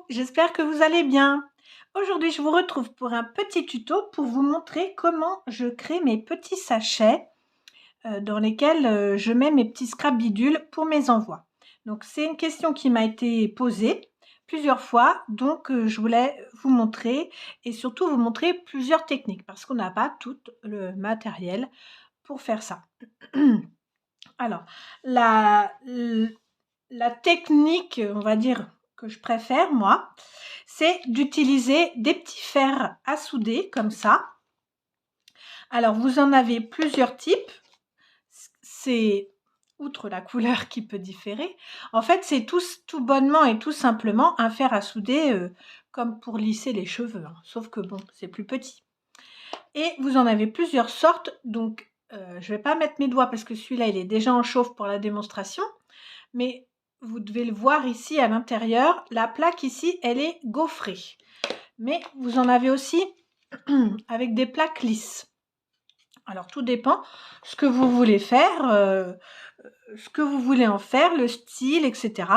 Coucou, j'espère que vous allez bien. Aujourd'hui, je vous retrouve pour un petit tuto pour vous montrer comment je crée mes petits sachets dans lesquels je mets mes petits scrap bidules pour mes envois. Donc, c'est une question qui m'a été posée plusieurs fois, donc je voulais vous montrer et surtout vous montrer plusieurs techniques parce qu'on n'a pas tout le matériel pour faire ça. Alors, la technique, on va dire, que je préfère, moi, c'est d'utiliser des petits fers à souder, comme ça. Alors, vous en avez plusieurs types. C'est, outre la couleur qui peut différer, en fait, c'est tout bonnement et tout simplement un fer à souder, comme pour lisser les cheveux, hein, sauf que bon, c'est plus petit. Et vous en avez plusieurs sortes, donc je ne vais pas mettre mes doigts parce que celui-là, il est déjà en chauffe pour la démonstration, mais vous devez le voir ici à l'intérieur, la plaque ici, elle est gaufrée. Mais vous en avez aussi avec des plaques lisses. Alors tout dépend ce que vous voulez faire, ce que vous voulez en faire, le style, etc.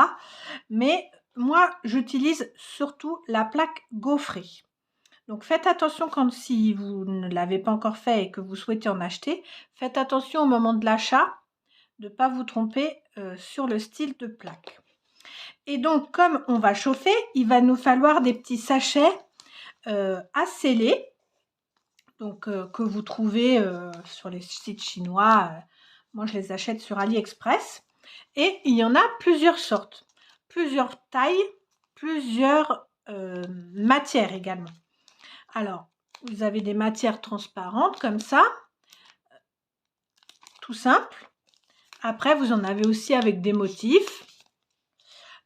Mais moi, j'utilise surtout la plaque gaufrée. Donc faites attention si vous ne l'avez pas encore fait et que vous souhaitez en acheter, faites attention au moment de l'achat de ne pas vous tromper sur le style de plaque. Et donc, comme on va chauffer, il va nous falloir des petits sachets à sceller, donc que vous trouvez sur les sites chinois. Moi, je les achète sur AliExpress. Et il y en a plusieurs sortes, plusieurs tailles, plusieurs matières également. Alors, vous avez des matières transparentes comme ça, tout simple. Après, vous en avez aussi avec des motifs,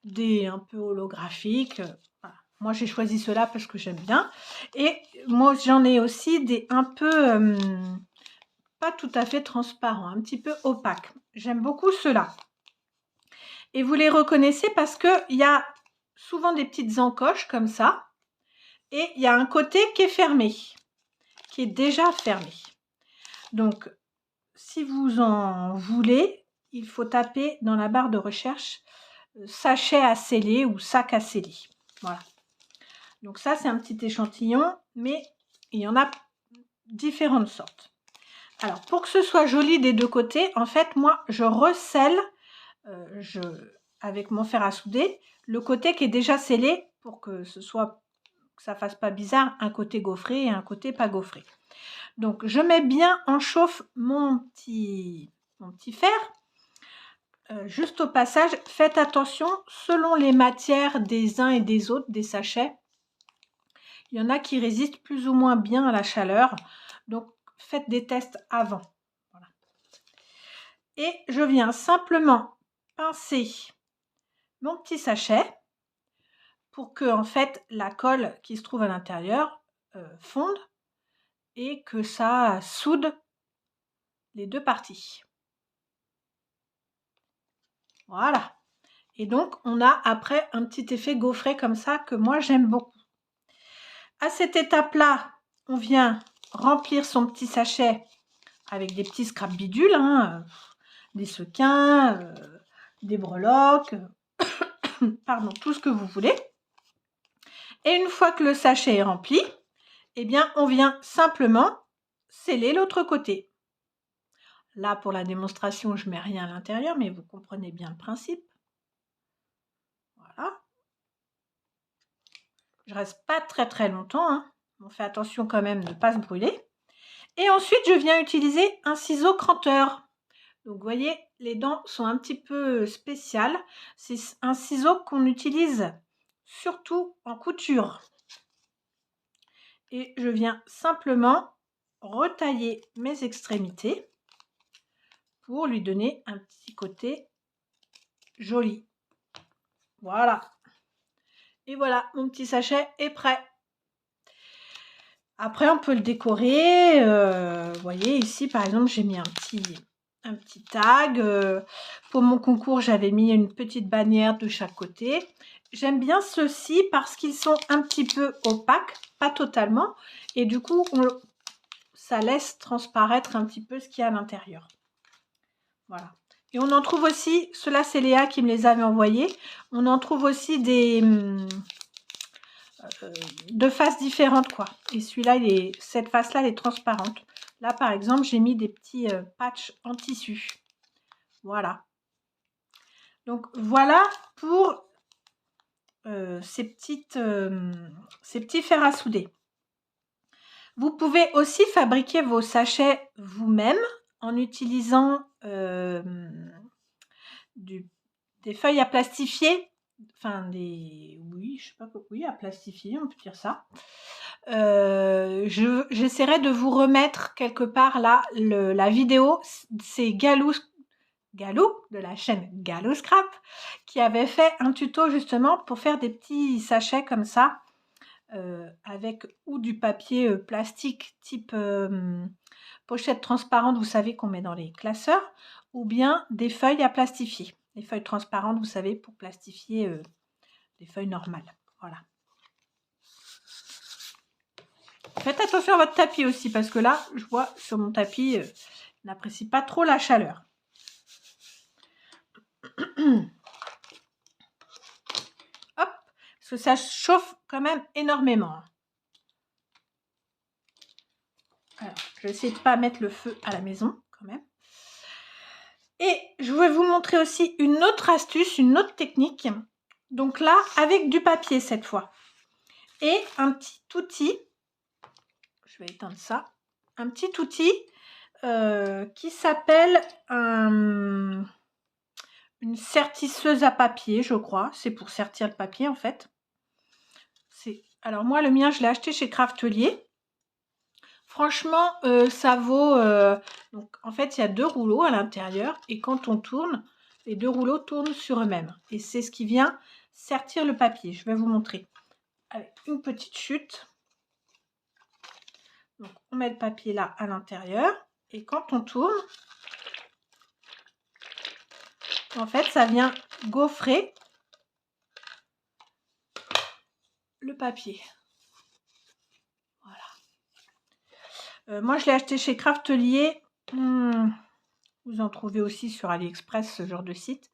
des un peu holographiques. Voilà. Moi, j'ai choisi cela parce que j'aime bien. Et moi, j'en ai aussi des un peu, pas tout à fait transparents, un petit peu opaques. J'aime beaucoup ceux-là. Et vous les reconnaissez parce qu'il y a souvent des petites encoches comme ça. Et il y a un côté qui est fermé, qui est déjà fermé. Donc, si vous en voulez, il faut taper dans la barre de recherche sachet à sceller ou sac à sceller. Voilà. Donc ça, c'est un petit échantillon, mais il y en a différentes sortes. Alors, pour que ce soit joli des deux côtés, en fait, moi, je recèle avec mon fer à souder le côté qui est déjà scellé pour que ça fasse pas bizarre, un côté gaufré et un côté pas gaufré. Donc, je mets bien en chauffe mon petit fer. Juste au passage, faites attention, selon les matières des uns et des autres, des sachets, il y en a qui résistent plus ou moins bien à la chaleur. Donc, faites des tests avant. Voilà. Et je viens simplement pincer mon petit sachet pour que, en fait, la colle qui se trouve à l'intérieur fonde et que ça soude les deux parties. Voilà. Et donc, on a après un petit effet gaufré comme ça que moi, j'aime beaucoup. À cette étape-là, on vient remplir son petit sachet avec des petits scrap bidules, hein, des sequins, des breloques, pardon, tout ce que vous voulez. Et une fois que le sachet est rempli, eh bien, on vient simplement sceller l'autre côté. Là, pour la démonstration, je ne mets rien à l'intérieur, mais vous comprenez bien le principe. Voilà. Je ne reste pas très longtemps, hein. On fait attention quand même de ne pas se brûler. Et ensuite, je viens utiliser un ciseau cranteur. Donc, vous voyez, les dents sont un petit peu spéciales. C'est un ciseau qu'on utilise surtout en couture. Et je viens simplement retailler mes extrémités pour lui donner un petit côté joli. Voilà. Et voilà, mon petit sachet est prêt. Après, on peut le décorer. Vous voyez, ici, par exemple, j'ai mis un petit tag. Pour mon concours, j'avais mis une petite bannière de chaque côté. J'aime bien ceux-ci parce qu'ils sont un petit peu opaques, pas totalement. Et du coup, ça laisse transparaître un petit peu ce qu'il y a à l'intérieur. Voilà. Et on en trouve aussi, ceux-là, c'est Léa qui me les avait envoyés. On en trouve aussi des deux faces différentes, quoi. Et celui-là, cette face-là, elle est transparente. Là, par exemple, j'ai mis des petits patchs en tissu. Voilà. Donc, voilà pour ces petits fers à souder. Vous pouvez aussi fabriquer vos sachets vous-même en utilisant des feuilles à plastifier. Enfin, oui, je sais pas, oui, à plastifier, on peut dire ça. J'essaierai de vous remettre quelque part là la vidéo. C'est Galou de la chaîne Galou Scrap qui avait fait un tuto justement pour faire des petits sachets comme ça avec ou du papier plastique type pochette transparente, vous savez qu'on met dans les classeurs, ou bien des feuilles à plastifier. Les feuilles transparentes, vous savez, pour plastifier des feuilles normales. Voilà. Faites attention à votre tapis aussi, parce que là, je vois sur mon tapis, il n'apprécie pas trop la chaleur. Hop, parce que ça chauffe quand même énormément. Alors, je vais essayer de ne pas mettre le feu à la maison, quand même. Et je vais vous montrer aussi une autre astuce, une autre technique. Donc là, avec du papier cette fois. Et un petit outil, je vais éteindre ça, un petit outil qui s'appelle une sertisseuse à papier, je crois. C'est pour sertir le papier en fait. Alors moi, le mien, je l'ai acheté chez Craftelier. Franchement, ça vaut... donc en fait, il y a deux rouleaux à l'intérieur et quand on tourne, les deux rouleaux tournent sur eux-mêmes. Et c'est ce qui vient sertir le papier. Je vais vous montrer. Avec une petite chute. Donc, on met le papier là à l'intérieur. Et quand on tourne, en fait, ça vient gaufrer le papier. Voilà. Moi, je l'ai acheté chez Craftelier. Vous en trouvez aussi sur AliExpress, ce genre de site.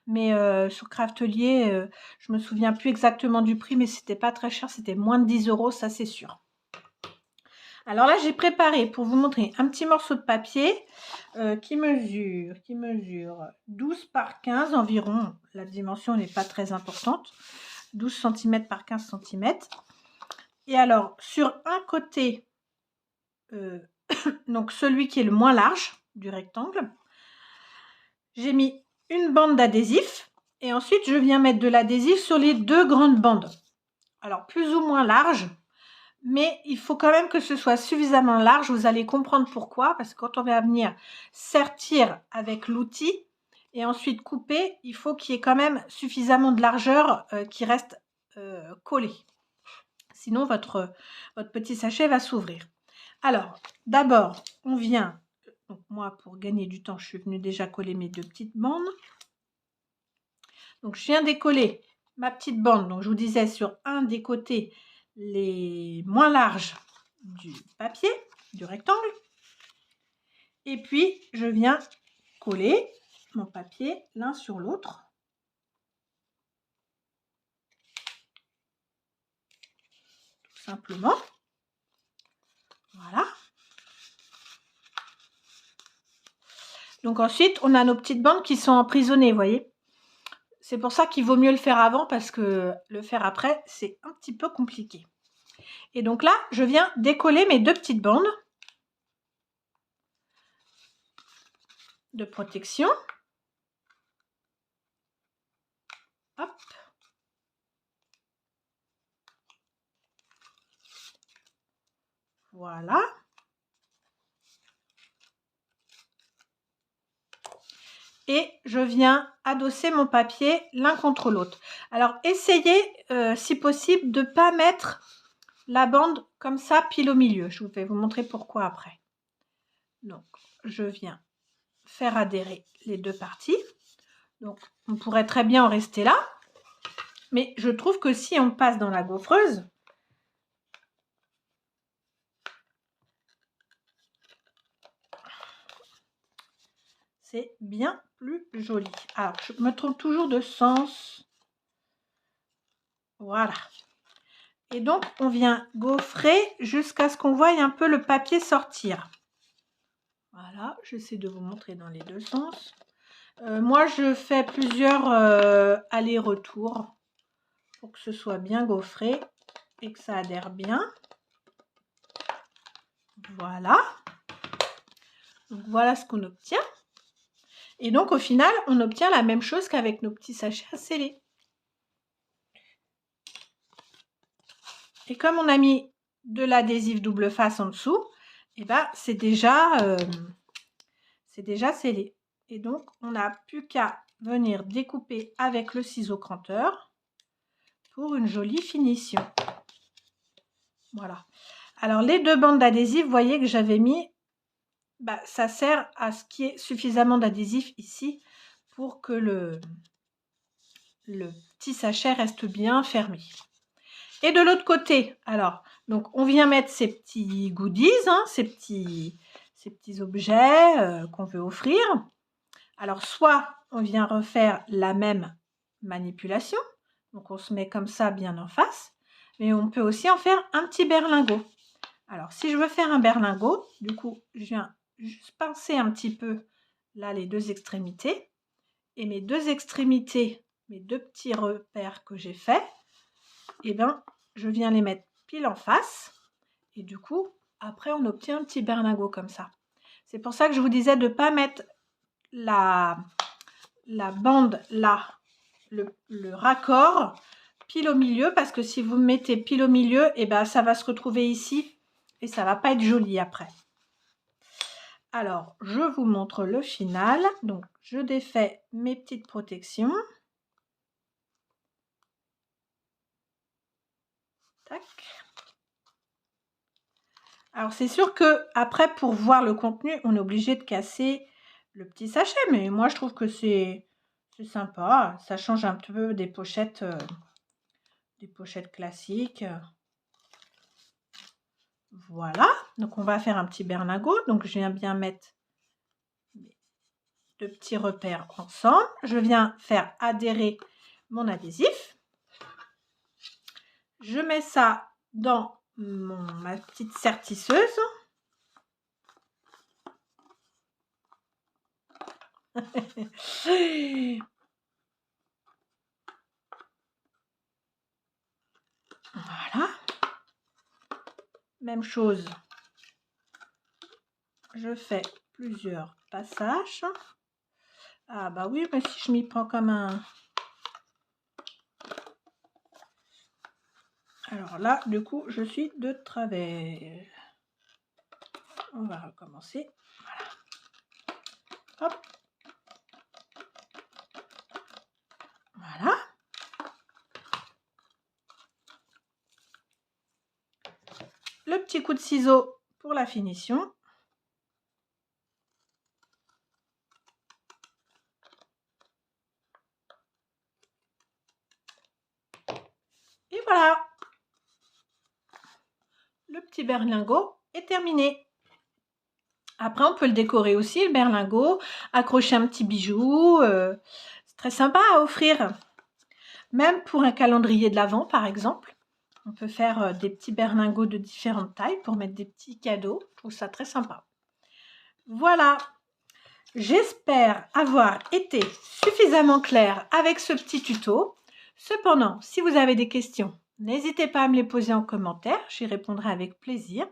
Mais sur Craftelier, je me souviens plus exactement du prix, mais c'était pas très cher. C'était moins de 10 €, ça c'est sûr. Alors là, j'ai préparé pour vous montrer un petit morceau de papier qui mesure 12 par 15 environ. La dimension n'est pas très importante. 12 cm par 15 cm. Et alors, sur un côté, donc celui qui est le moins large du rectangle, j'ai mis une bande d'adhésif. Et ensuite, je viens mettre de l'adhésif sur les deux grandes bandes. Alors, plus ou moins large. Mais il faut quand même que ce soit suffisamment large. Vous allez comprendre pourquoi. Parce que quand on va venir sertir avec l'outil et ensuite couper, il faut qu'il y ait quand même suffisamment de largeur qui reste collé. Sinon, votre petit sachet va s'ouvrir. Alors, d'abord, on vient... Donc moi, pour gagner du temps, je suis venue déjà coller mes deux petites bandes. Donc, je viens décoller ma petite bande. Donc, je vous disais sur un des côtés les moins larges du papier, du rectangle. Et puis, je viens coller mon papier l'un sur l'autre. Tout simplement. Voilà. Donc ensuite, on a nos petites bandes qui sont emprisonnées, vous voyez. C'est pour ça qu'il vaut mieux le faire avant parce que le faire après, c'est un petit peu compliqué. Et donc là, je viens décoller mes deux petites bandes de protection. Hop. Voilà. Et je viens adosser mon papier l'un contre l'autre. Alors, essayez, si possible, de ne pas mettre la bande comme ça, pile au milieu. Je vais vous montrer pourquoi après. Donc, je viens faire adhérer les deux parties. Donc, on pourrait très bien en rester là. Mais je trouve que si on passe dans la gaufreuse, c'est bien plus joli. Alors, je me trompe toujours de sens. Voilà. Et donc, on vient gaufrer jusqu'à ce qu'on voie un peu le papier sortir. Voilà, j'essaie de vous montrer dans les deux sens. Moi, je fais plusieurs allers-retours pour que ce soit bien gaufré et que ça adhère bien. Voilà. Donc, voilà ce qu'on obtient. Et donc, au final, on obtient la même chose qu'avec nos petits sachets à sceller. Et comme on a mis de l'adhésif double face en dessous, et ben, c'est déjà scellé. Et donc, on n'a plus qu'à venir découper avec le ciseau cranteur pour une jolie finition. Voilà. Alors, les deux bandes d'adhésif, vous voyez que j'avais mis, ça sert à ce qu'il y ait suffisamment d'adhésif ici pour que le petit sachet reste bien fermé. Et de l'autre côté, alors, donc on vient mettre ces petits goodies, ces petits objets qu'on veut offrir. Alors, soit on vient refaire la même manipulation, donc on se met comme ça bien en face, mais on peut aussi en faire un petit berlingot. Alors, si je veux faire un berlingot, du coup, je viens juste pincer un petit peu là les deux extrémités. Et mes deux extrémités, mes deux petits repères que j'ai faits, et bien, je viens les mettre pile en face. Et du coup, après, on obtient un petit berlingot comme ça. C'est pour ça que je vous disais de ne pas mettre la bande là, le raccord pile au milieu, parce que si vous mettez pile au milieu, et ben ça va se retrouver ici et ça va pas être joli après. Alors, je vous montre le final. Donc, je défais mes petites protections. Tac. Alors, c'est sûr que après, pour voir le contenu, on est obligé de casser le petit sachet, mais moi, je trouve que c'est sympa. Ça change un peu des pochettes classiques. Voilà. Donc, on va faire un petit berlingot. Donc, je viens bien mettre mes deux petits repères ensemble. Je viens faire adhérer mon adhésif. Je mets ça dans ma petite sertisseuse. Voilà. Même chose. Je fais plusieurs passages. Ah bah oui, mais si je m'y prends comme un... Alors là, du coup, je suis de travers. On va recommencer. Voilà. Hop. Voilà. Le petit coup de ciseau pour la finition. Et voilà. Le petit berlingot est terminé. Après, on peut le décorer aussi, le berlingot, accrocher un petit bijou. C'est très sympa à offrir. Même pour un calendrier de l'Avent, par exemple. On peut faire des petits berlingots de différentes tailles pour mettre des petits cadeaux. Je trouve ça très sympa. Voilà. J'espère avoir été suffisamment claire avec ce petit tuto. Cependant, si vous avez des questions, n'hésitez pas à me les poser en commentaire. J'y répondrai avec plaisir.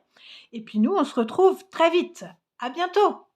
Et puis nous, on se retrouve très vite. À bientôt!